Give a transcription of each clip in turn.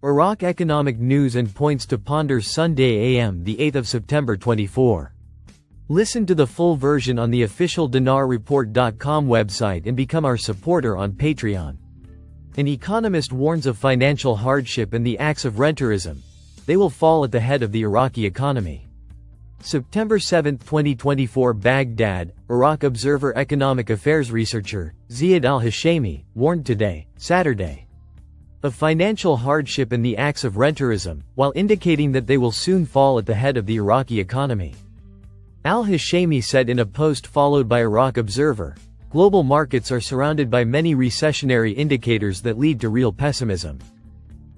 Iraq economic news and points to ponder Sunday AM the 8th of September 24. Listen to the full version on the official dinarreport.com website and become our supporter on Patreon. An economist warns of financial hardship and the acts of rentierism. They will fall at the head of the Iraqi economy. September 7, 2024 Baghdad, Iraq Observer economic affairs researcher, Ziad al-Hashemi, warned today, Saturday, of financial hardship and the acts of rentierism, while indicating that they will soon fall at the head of the Iraqi economy. Al-Hashemi said in a post followed by Iraq Observer, global markets are surrounded by many recessionary indicators that lead to real pessimism.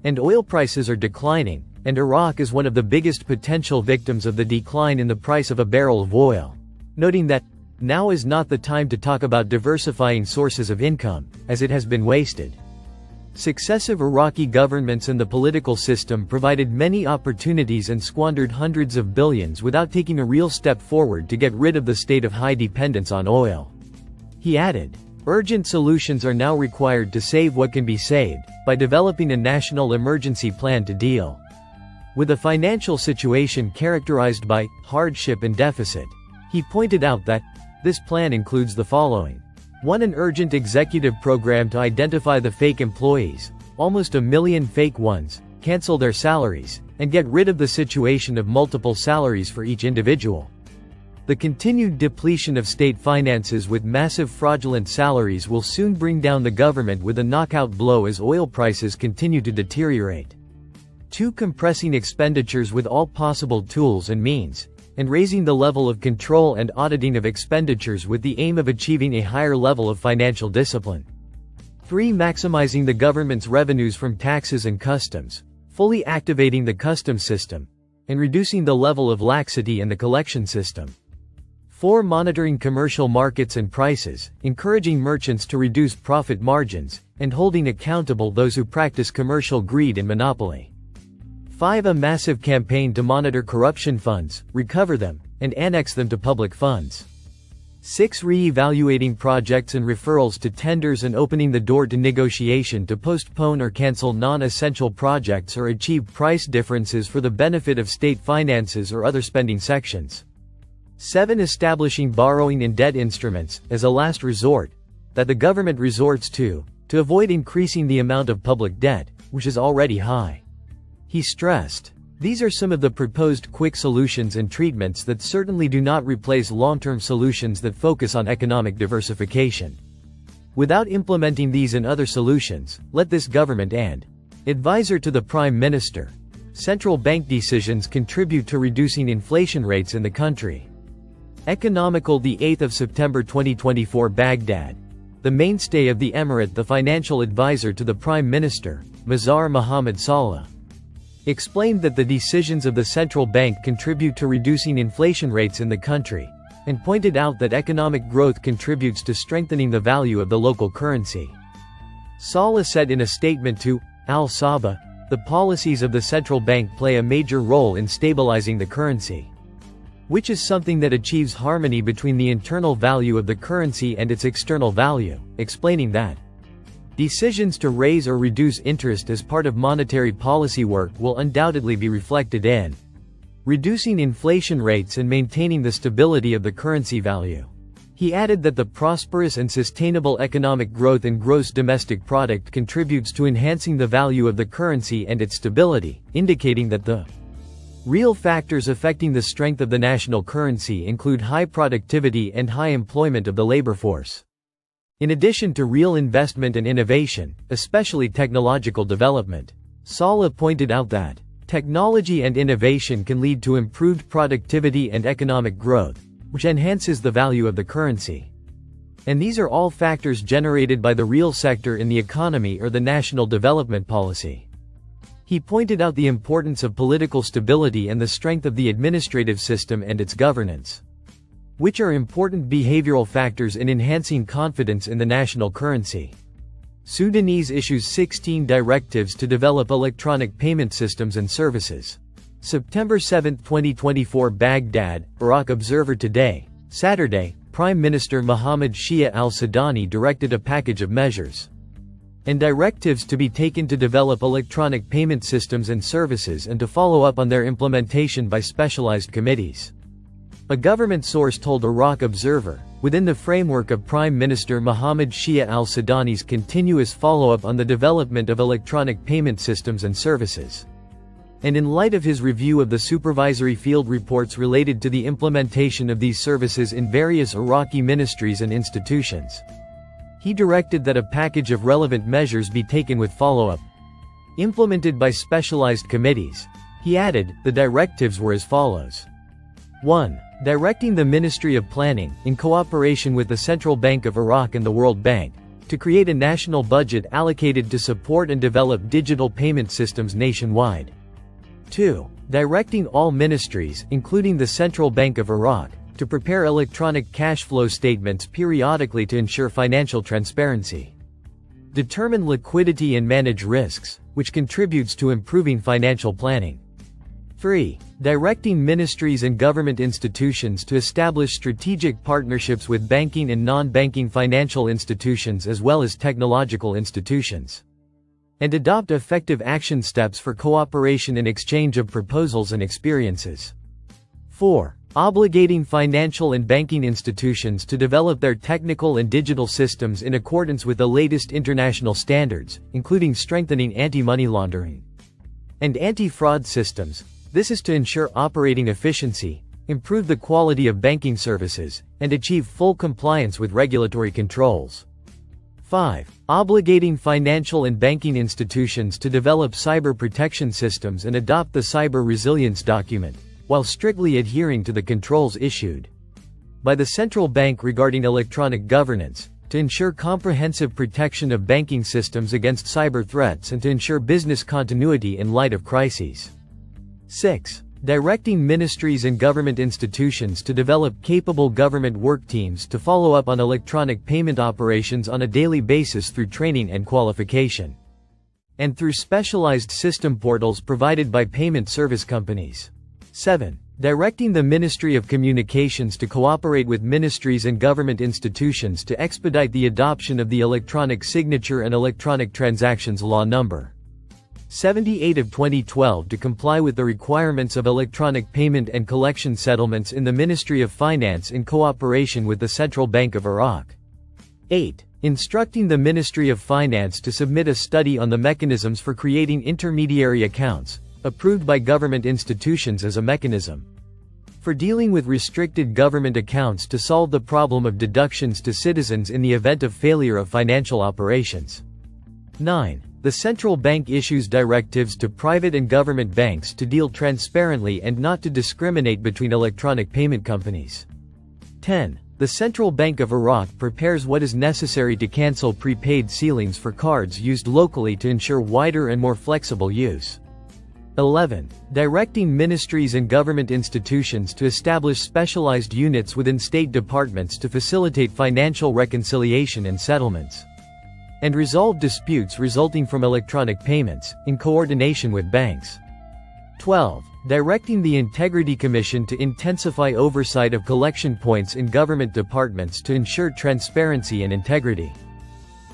And oil prices are declining, and Iraq is one of the biggest potential victims of the decline in the price of a barrel of oil, noting that, now is not the time to talk about diversifying sources of income, as it has been wasted. Successive Iraqi governments and the political system provided many opportunities and squandered hundreds of billions without taking a real step forward to get rid of the state of high dependence on oil. He added, urgent solutions are now required to save what can be saved, by developing a national emergency plan to deal with a financial situation characterized by hardship and deficit. He pointed out that this plan includes the following. 1. An urgent executive program to identify the fake employees, almost 1 million fake ones, cancel their salaries, and get rid of the situation of multiple salaries for each individual. The continued depletion of state finances with massive fraudulent salaries will soon bring down the government with a knockout blow as oil prices continue to deteriorate. 2. Compressing expenditures with all possible tools and means, and raising the level of control and auditing of expenditures with the aim of achieving a higher level of financial discipline. 3. Maximizing the government's revenues from taxes and customs, fully activating the customs system, and reducing the level of laxity in the collection system. 4. Monitoring commercial markets and prices, encouraging merchants to reduce profit margins, and holding accountable those who practice commercial greed and monopoly. 5. A massive campaign to monitor corruption funds, recover them, and annex them to public funds. 6. Re-evaluating projects and referrals to tenders and opening the door to negotiation to postpone or cancel non-essential projects or achieve price differences for the benefit of state finances or other spending sections. 7. Establishing borrowing and debt instruments, as a last resort, that the government resorts to avoid increasing the amount of public debt, which is already high. He stressed, these are some of the proposed quick solutions and treatments that certainly do not replace long-term solutions that focus on economic diversification. Without implementing these and other solutions, let this government and advisor to the Prime Minister, central bank decisions contribute to reducing inflation rates in the country. Economical the 8th of September 2024 Baghdad. The mainstay of the emirate, the financial advisor to the Prime Minister, Mazhar Mohammed Saleh, explained that the decisions of the central bank contribute to reducing inflation rates in the country, and pointed out that economic growth contributes to strengthening the value of the local currency. Saleh said in a statement to Al Sabah, the policies of the central bank play a major role in stabilizing the currency, which is something that achieves harmony between the internal value of the currency and its external value, explaining that decisions to raise or reduce interest as part of monetary policy work will undoubtedly be reflected in reducing inflation rates and maintaining the stability of the currency value. He added that the prosperous and sustainable economic growth in gross domestic product contributes to enhancing the value of the currency and its stability, indicating that the real factors affecting the strength of the national currency include high productivity and high employment of the labor force, in addition to real investment and innovation, especially technological development. Saleh pointed out that technology and innovation can lead to improved productivity and economic growth, which enhances the value of the currency. And these are all factors generated by the real sector in the economy or the national development policy. He pointed out the importance of political stability and the strength of the administrative system and its governance, which are important behavioral factors in enhancing confidence in the national currency. Sudanese issues 16 directives to develop electronic payment systems and services. September 7, 2024 Baghdad, Iraq Observer Today, Saturday, Prime Minister Mohammed Shia al-Sudani directed a package of measures and directives to be taken to develop electronic payment systems and services and to follow up on their implementation by specialized committees. A government source told Iraq Observer, within the framework of Prime Minister Mohammed Shia al-Sudani's continuous follow-up on the development of electronic payment systems and services. And in light of his review of the supervisory field reports related to the implementation of these services in various Iraqi ministries and institutions, he directed that a package of relevant measures be taken with follow-up, implemented by specialized committees. He added, the directives were as follows. 1. Directing the Ministry of Planning, in cooperation with the Central Bank of Iraq and the World Bank, to create a national budget allocated to support and develop digital payment systems nationwide. 2. Directing all ministries, including the Central Bank of Iraq, to prepare electronic cash flow statements periodically to ensure financial transparency. Determine liquidity and manage risks, which contributes to improving financial planning. 3. Directing ministries and government institutions to establish strategic partnerships with banking and non-banking financial institutions as well as technological institutions, and adopt effective action steps for cooperation and exchange of proposals and experiences. 4. Obligating financial and banking institutions to develop their technical and digital systems in accordance with the latest international standards, including strengthening anti-money laundering and anti-fraud systems. This is to ensure operating efficiency, improve the quality of banking services, and achieve full compliance with regulatory controls. 5. Obligating financial and banking institutions to develop cyber protection systems and adopt the Cyber Resilience Document, while strictly adhering to the controls issued by the central bank regarding electronic governance, to ensure comprehensive protection of banking systems against cyber threats and to ensure business continuity in light of crises. 6. Directing ministries and government institutions to develop capable government work teams to follow up on electronic payment operations on a daily basis through training and qualification, and through specialized system portals provided by payment service companies. 7. Directing the Ministry of Communications to cooperate with ministries and government institutions to expedite the adoption of the Electronic Signature and Electronic Transactions Law No. 78 of 2012 to comply with the requirements of electronic payment and collection settlements in the Ministry of Finance in cooperation with the Central Bank of Iraq. 8. Instructing the Ministry of Finance to submit a study on the mechanisms for creating intermediary accounts, approved by government institutions as a mechanism for dealing with restricted government accounts to solve the problem of deductions to citizens in the event of failure of financial operations. 9. The central bank issues directives to private and government banks to deal transparently and not to discriminate between electronic payment companies. 10. The Central Bank of Iraq prepares what is necessary to cancel prepaid ceilings for cards used locally to ensure wider and more flexible use. 11. Directing ministries and government institutions to establish specialized units within state departments to facilitate financial reconciliation and settlements, and resolve disputes resulting from electronic payments, in coordination with banks. 12. Directing the Integrity Commission to intensify oversight of collection points in government departments to ensure transparency and integrity.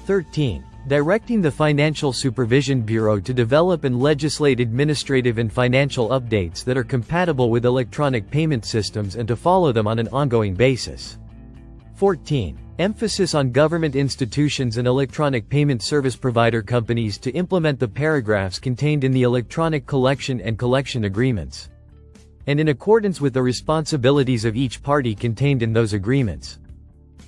13. Directing the Financial Supervision Bureau to develop and legislate administrative and financial updates that are compatible with electronic payment systems and to follow them on an ongoing basis. 14. Emphasis on government institutions and electronic payment service provider companies to implement the paragraphs contained in the electronic collection and collection agreements, and in accordance with the responsibilities of each party contained in those agreements.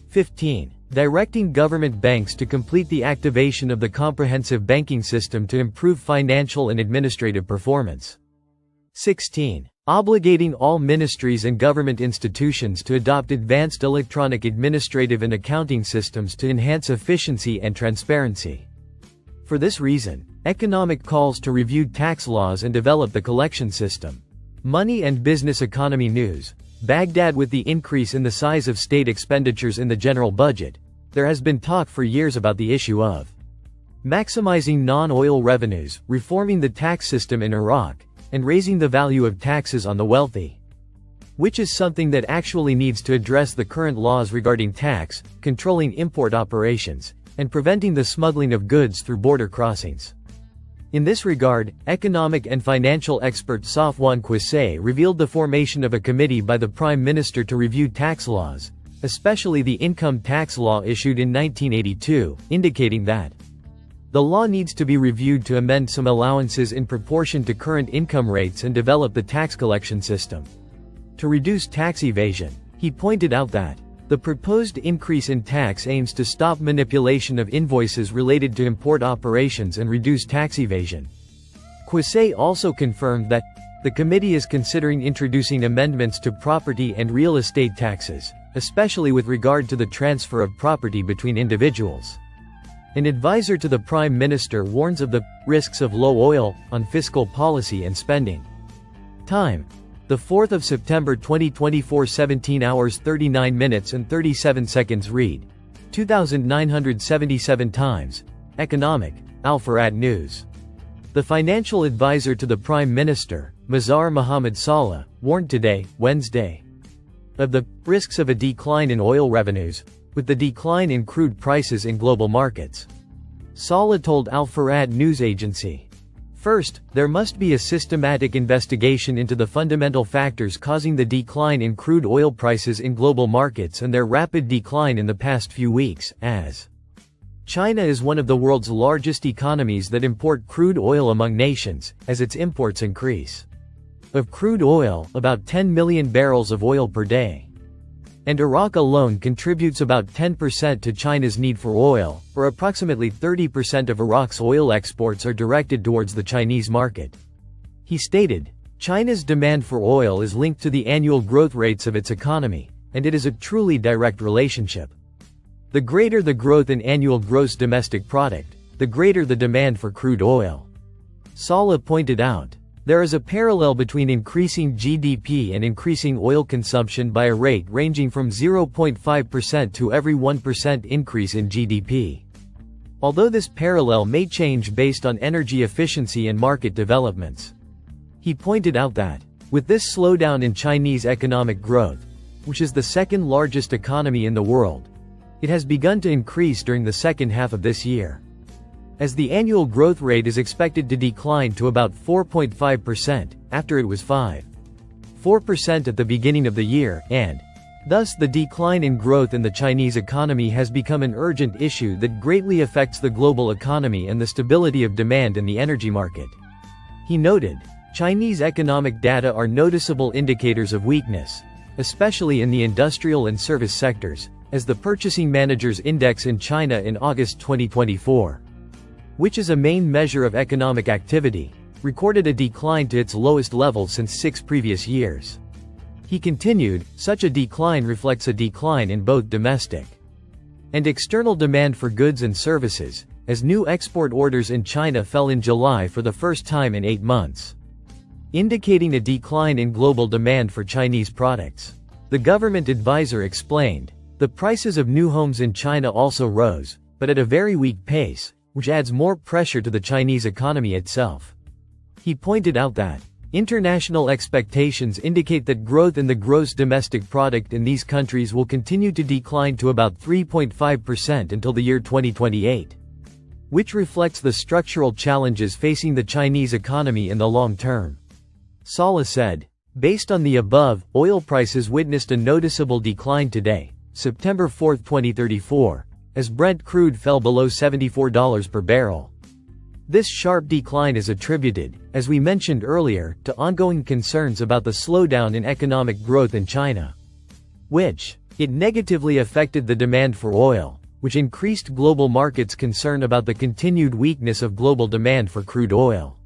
15. Directing government banks to complete the activation of the comprehensive banking system to improve financial and administrative performance. 16. Obligating all ministries and government institutions to adopt advanced electronic administrative and accounting systems to enhance efficiency and transparency. For this reason, economic calls to review tax laws and develop the collection system. Money and Business Economy News. Baghdad. With the increase in the size of state expenditures in the general budget, there has been talk for years about the issue of maximizing non-oil revenues, reforming the tax system in Iraq, and raising the value of taxes on the wealthy, which is something that actually needs to address the current laws regarding tax, controlling import operations, and preventing the smuggling of goods through border crossings. In this regard, economic and financial expert Safwan Quissé revealed the formation of a committee by the Prime Minister to review tax laws, especially the income tax law issued in 1982, indicating that the law needs to be reviewed to amend some allowances in proportion to current income rates and develop the tax collection system to reduce tax evasion. He pointed out that the proposed increase in tax aims to stop manipulation of invoices related to import operations and reduce tax evasion. Quissé also confirmed that the committee is considering introducing amendments to property and real estate taxes, especially with regard to the transfer of property between individuals. An advisor to the Prime Minister warns of the risks of low oil on fiscal policy and spending. Time: the 4th of September 2024, 17 hours 39 minutes and 37 seconds. Read 2977 times. Economic. Al-Farad News. The financial advisor to the Prime Minister, Mazhar Mohammad Saleh, warned today, Wednesday, of the risks of a decline in oil revenues, with the decline in crude prices in global markets. Saleh told Al-Farad news agency, "First, there must be a systematic investigation into the fundamental factors causing the decline in crude oil prices in global markets and their rapid decline in the past few weeks, as China is one of the world's largest economies that import crude oil among nations, as its imports increase. Of crude oil, about 10 million barrels of oil per day. And Iraq alone contributes about 10% to China's need for oil, or approximately 30% of Iraq's oil exports are directed towards the Chinese market." He stated, "China's demand for oil is linked to the annual growth rates of its economy, and it is a truly direct relationship. The greater the growth in annual gross domestic product, the greater the demand for crude oil." Saleh pointed out, "There is a parallel between increasing GDP and increasing oil consumption by a rate ranging from 0.5% to every 1% increase in GDP. Although this parallel may change based on energy efficiency and market developments." He pointed out that, with this slowdown in Chinese economic growth, which is the second largest economy in the world, it has begun to increase during the second half of this year, as the annual growth rate is expected to decline to about 4.5%, after it was 5.4% at the beginning of the year, and thus the decline in growth in the Chinese economy has become an urgent issue that greatly affects the global economy and the stability of demand in the energy market. He noted, Chinese economic data are noticeable indicators of weakness, especially in the industrial and service sectors, as the Purchasing Managers' Index in China in August 2024, which is a main measure of economic activity, recorded a decline to its lowest level since 6 previous years. He continued, such a decline reflects a decline in both domestic and external demand for goods and services, as new export orders in China fell in July for the first time in 8 months, indicating a decline in global demand for Chinese products. The government advisor explained, the prices of new homes in China also rose, but at a very weak pace, which adds more pressure to the Chinese economy itself. He pointed out that international expectations indicate that growth in the gross domestic product in these countries will continue to decline to about 3.5% until the year 2028, which reflects the structural challenges facing the Chinese economy in the long term. Saleh said, based on the above, oil prices witnessed a noticeable decline today, September 4, 2034, as Brent crude fell below $74 per barrel. This sharp decline is attributed, as we mentioned earlier, to ongoing concerns about the slowdown in economic growth in China, which it negatively affected the demand for oil, which increased global markets' concern about the continued weakness of global demand for crude oil.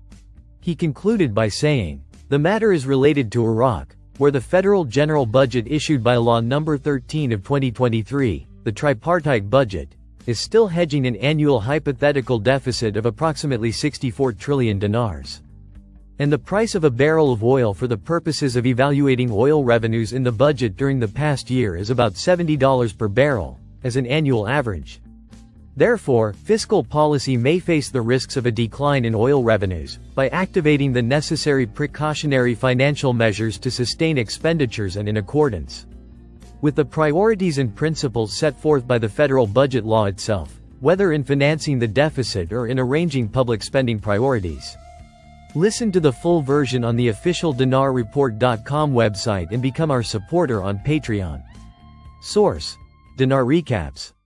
He concluded by saying, the matter is related to Iraq, where the federal general budget issued by Law No. 13 of 2023, the tripartite budget, is still hedging an annual hypothetical deficit of approximately 64 trillion dinars. And the price of a barrel of oil for the purposes of evaluating oil revenues in the budget during the past year is about $70 per barrel, as an annual average. Therefore, fiscal policy may face the risks of a decline in oil revenues, by activating the necessary precautionary financial measures to sustain expenditures and in accordance with the priorities and principles set forth by the federal budget law itself. whether in financing the deficit or in arranging public spending priorities. Listen to the full version on the official dinarreport.com website and become our supporter on Patreon. Source: Dinar Recaps.